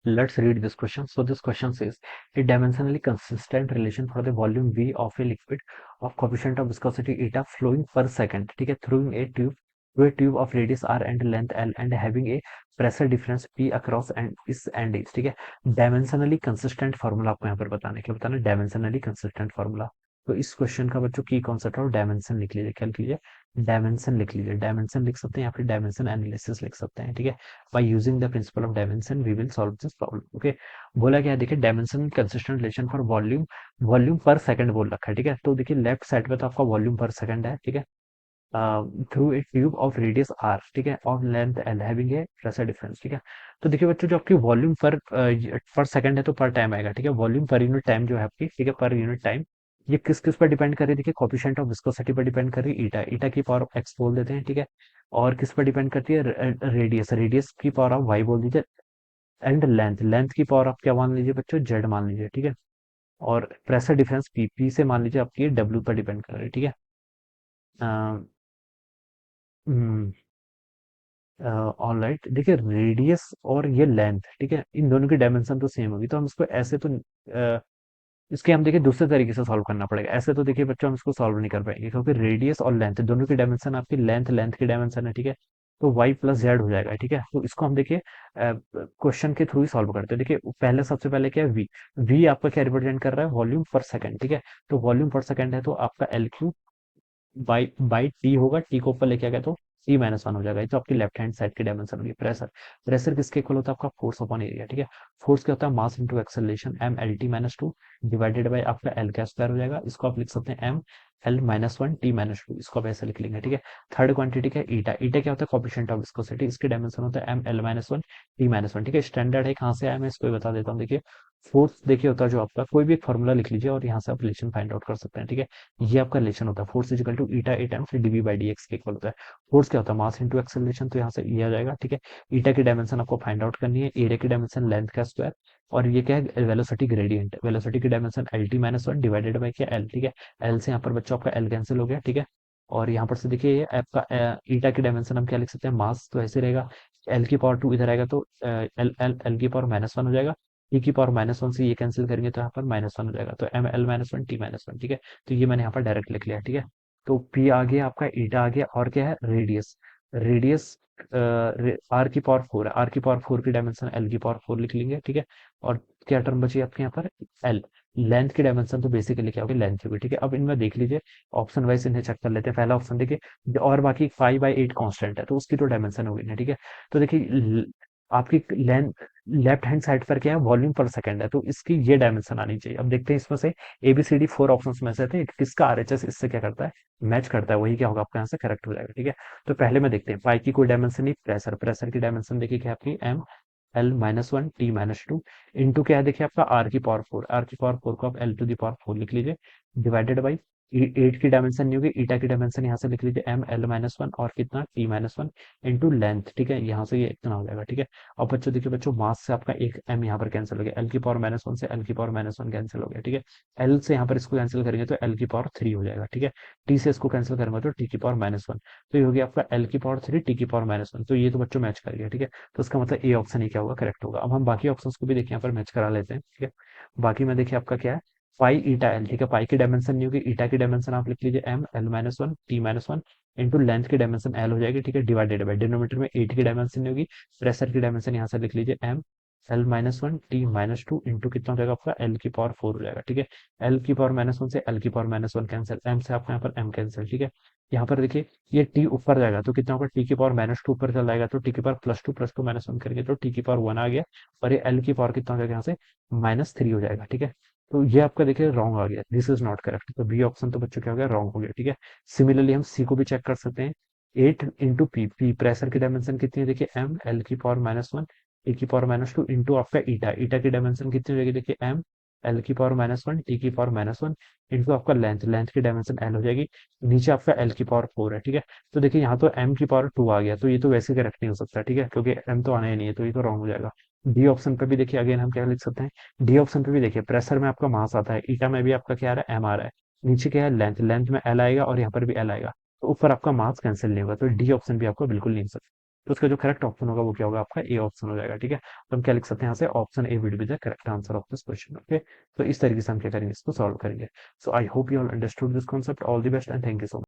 Let's read this question. So this question says a dimensionally consistent relation for the volume V of a liquid of coefficient of viscosity eta flowing per second, ठीक है, through a tube of radius r and length l and having a pressure difference P across and is and is, ठीक है। Dimensionally consistent formula आपको यहाँ पर बताने के लिए बताना, डायमेंशनली कंसिस्टेंट फॉर्मूला। तो इस क्वेश्चन का बच्चों की कॉन्सेप्ट और डायमेंशन लिख लीजिए, क्या लिख लीजिए, डायमेंशन लिख लीजिए। डायमेंशन लिख सकते हैं या फिर डायमेंशन एनालिसिस लिख सकते हैं, ठीक है। by using the principle of dimension we will solve this problem, okay। बोला क्या है, देखिए dimension consistent relation for volume पर सेकंड बोल रखा है, ठीक है। तो देखिए लेफ्ट साइड पे तो आपका वॉल्यूम पर सेकंड है, ठीक है, through a tube of radius R, ठीक है, of length L having a pressure difference, ठीक है। तो देखिए बच्चों जो आपकी वॉल्यूम पर सेकंड है तो पर टाइम आएगा, ठीक है। वॉल्यूम पर यूनिट टाइम जो है आपकी, ठीक है, पर यूनिट टाइम ये किस किस पर डिपेंड कर रही है, देखिए कोफिशिएंट ऑफ विस्कोसिटी पर डिपेंड कर रही है, ईटा ईटा की पावर ऑफ एक्स बोल देते हैं, ठीक है। और किस पर डिपेंड करती है, रेडियस रेडियस की पावर ऑफ वाई बोल दीजिए, एंड लेंथ लेंथ की पावर आप क्या मान लीजिए बच्चों, जेड मान लीजिए, ठीक है। और प्रेशर डिफरेंस पी पी से मान लीजिए आपकी डब्ल्यू पर डिपेंड कर रही है, ठीक है। ऑल राइट, देखिए रेडियस और ये लेंथ, ठीक है, इन दोनों की डायमेंशन तो सेम होगी, तो हम इसको ऐसे तो इसके हम देखिए दूसरे तरीके से सॉल्व करना पड़ेगा। ऐसे तो देखिए बच्चों हम इसको सॉल्व नहीं कर पाएंगे, क्योंकि रेडियस और लेंथ दोनों की डायमेंशन आपकी लेंथ लेंथ की डायमेंशन है, ठीक है। तो वाई प्लस जेड हो जाएगा, ठीक है। तो इसको हम देखिए क्वेश्चन के थ्रू ही सॉल्व करते हैं। देखिए पहले सबसे पहले क्या है, वी वी आपका क्या रिप्रेजेंट कर रहा है, वॉल्यूम पर सेकंड, ठीक है। तो वॉल्यूम पर सेकंड है तो आपका L Q by by T होगा, टी को ऊपर लेके आ गया तो टी माइनस वन हो जाएगा। ये तो आपकी लेफ्ट हैंड साइड की डायमेंशन होगी। प्रेशर प्रेशर किसके इक्वल होता है, आपका फोर्स अपॉन एरिया, ठीक है। फोर्स क्या होता है, mass into acceleration, M L T minus two divided by आपका एल का स्क्वायर हो जाएगा। इसको आप लिख सकते हैं M L minus one T minus two, इसको आप ऐसे लिख लेंगे, ठीक है। थर्ड क्वांटिटी क्या है, ईटा ईटा क्या होता है, कोफिशिएंट ऑफ विस्कोसिटी, इसकी डायमेंशन होता है M L minus one T minus one, ठीक है। स्टैंडर्ड है, कहाँ से आया मैं इसको भी बता देता हूँ। देखिए फोर्स देखिए होता है जो आपका, कोई भी एक फॉर्मूला लिख लीजिए और यहाँ से आप रिलेशन फाइंड आउट कर सकते हैं, ठीक है। ये आपका रिलेशन होता है, force equal to eta A times DV by D X के इक्वल होता है। फोर्स क्या होता है, मास इंटू एक्सेलरेशन, तो यहाँ से ये आ जाएगा, ठीक है। ईटा की डायमेंशन आपको फाइंड आउट करनी है, एरिया की डायमेंशन लेंथ का स्क्वायर, और ये क्या है, वेलोसिटी ग्रेडियंट, वेलोसिटी की dimension L T minus one divided by क्या एल, ठीक है। एल से यहाँ पर बच्चों आपका एल कैंसिल हो गया, ठीक है। और यहाँ पर से देखिए ये आपका ईटा की डायमेंशन हम क्या लिख सकते हैं, मास, तो ऐसे रहेगा, एल की पावर टू इधर आएगा तो एल एल एल की पावर माइनस वन हो जाएगा, टी की पावर माइनस वन से ये कैंसिल करेंगे तो यहाँ पर माइनस वन हो जाएगा, तो M L minus one T minus one, ठीक है। तो ये मैंने यहाँ पर डायरेक्ट लिख लिया, ठीक है। तो पी आ गया आपका, ईटा आ गया, और क्या है, रेडियस रेडियस आर की पावर फोर है, आर की पावर फोर की डायमेंशन एल की पावर फोर लिख लेंगे, ठीक है। और क्या टर्म बची आपके यहाँ पर, एल लेंथ की डायमेंशन तो बेसिकली क्या होगी, लेंथ होगी, ठीक है। अब इनमें देख लीजिए, ऑप्शन वाइज इन्हें चेक कर लेते हैं। पहला ऑप्शन देखिए, और बाकी फाइव बाई एट कॉन्स्टेंट है तो उसकी तो डायमेंशन होगी ना, ठीक है। तो देखिए आपकी लेंथ लेफ्ट हैंड साइड पर क्या है, वॉल्यूम पर सेकंड है, तो इसकी ये डायमेंशन आनी चाहिए। अब देखते हैं इसमें से एबीसीडी फोर ऑप्शंस में से थे, किसका आरएचएस इससे क्या करता है, मैच करता है, वही क्या होगा आपका यहाँ से करेक्ट हो जाएगा, ठीक है। तो पहले में देखते हैं, पाई की कोई डायमेंशन नहीं, प्रेशर प्रेशर की डायमेंशन देखिए क्या है आपकी, M L minus one T minus two into क्या है, देखिए आपका आर की पावर फोर, आर की पावर फोर को आप L to the power four लिख लीजिए, डिवाइडेड बाई एट की डायमेंशन नहीं होगी, ईटा की डायमेंशन यहाँ से लिख लीजिए एम एल माइनस वन और कितना T minus one into length, ठीक है। यहाँ से ये इतना हो जाएगा, ठीक है। और बच्चों देखिए बच्चों, मास से आपका एक एम यहाँ पर कैंसिल हो गया, एल की पावर माइनस वन से एल की पावर माइनस वन कैंसिल हो गया, ठीक है। एल से यहाँ पर इसको कैंसिल करेंगे तो एल की पावर थ्री हो जाएगा, ठीक है। टी से इसको कैंसिल करेंगे तो टी की पावर माइनस वन, तो ये हो गया आपका एल की पावर थ्री टी की पावर माइनस वन, तो ये तो बच्चों मैच कर गया, ठीक है। तो इसका मतलब ए ऑप्शन ही क्या होगा, करेक्ट होगा। अब हम बाकी ऑप्शंस को भी देखिए यहाँ पर मैच करा लेते हैं, ठीक है। बाकी में देखिए आपका क्या है, पाई ईटा एल, ठीक है। पाई की डायमेंशन नहीं होगी, ईटा की डायमेंशन आप लिख लीजिए M L minus one T minus one into length की डायमेंशन एल हो जाएगी, ठीक है, डिवाइडेड बाई डिनोमीटर में एट की डायमेंशन नहीं होगी, प्रेशर की डायमेंशन यहाँ से लिख लीजिए M L minus one T minus two into कितना हो जाएगा आपका, एल की पावर फोर हो जाएगा, ठीक है। एल की पावर माइनस वन से एल की power minus one cancel, M से आपका यहाँ पर एम कैंसिल, ठीक है। यहाँ पर देखिए ये टी ऊपर जाएगा तो कितना होगा, टी की पावर माइनस टू ऊपर चला जाएगा तो टी की power plus two minus one करेंगे तो टी की पावर वन आ गया, और ये एल की पावर कितना हो जाएगा यहाँ से, माइनस थ्री हो जाएगा, ठीक है। तो ये आपका देखिए रॉन्ग आ गया, दिस इज नॉट करेक्ट, तो बी ऑप्शन तो बच्चों क्या हो गया, रॉन्ग हो गया, ठीक है। सिमिलरली हम सी को भी चेक कर सकते हैं, eight into P, P pressure की डायमेंशन कितनी है, देखिए एम एल की पावर माइनस वन टी की पावर माइनस टू इंटू आपका ईटा, ईटा की डायमेंशन कितनी हो जाएगी, देखिए एम एल की पावर माइनस वन टी की पावर माइनस वन इंटू आपका लेंथ, लेंथ की डायमेंशन एल हो जाएगी, नीचे आपका एल की पावर फोर है, ठीक है। तो देखिए यहाँ तो एम की पावर टू आ गया, तो ये तो वैसे करेक्ट नहीं हो सकता, ठीक है, क्योंकि एम तो आना ही नहीं है, तो ये तो रॉन्ग हो जाएगा। डी ऑप्शन पे भी देखिए अगेन हम क्या लिख सकते हैं, डी ऑप्शन पे भी देखिए प्रेशर में आपका मास आता है, ईटा में भी आपका क्या आ रहा है, एम आ रहा है, नीचे क्या है लेंथ, लेंथ में एल आएगा और यहाँ पर भी एल आएगा, तो ऊपर आपका मास कैंसिल नहीं होगा, तो डी ऑप्शन भी आपको बिल्कुल नहीं हो सकता। तो उसका जो करेक्ट ऑप्शन होगा वो क्या होगा, आपका ए ऑप्शन हो जाएगा। ठीक है, तो हम क्या लिख सकते हैं यहाँ से, option A will be the correct answer of this question. Okay, तो इस तरीके से हम क्या करेंगे, इसको सॉल्व करेंगे। So I hope you all understood this concept. All the best and thank you so much.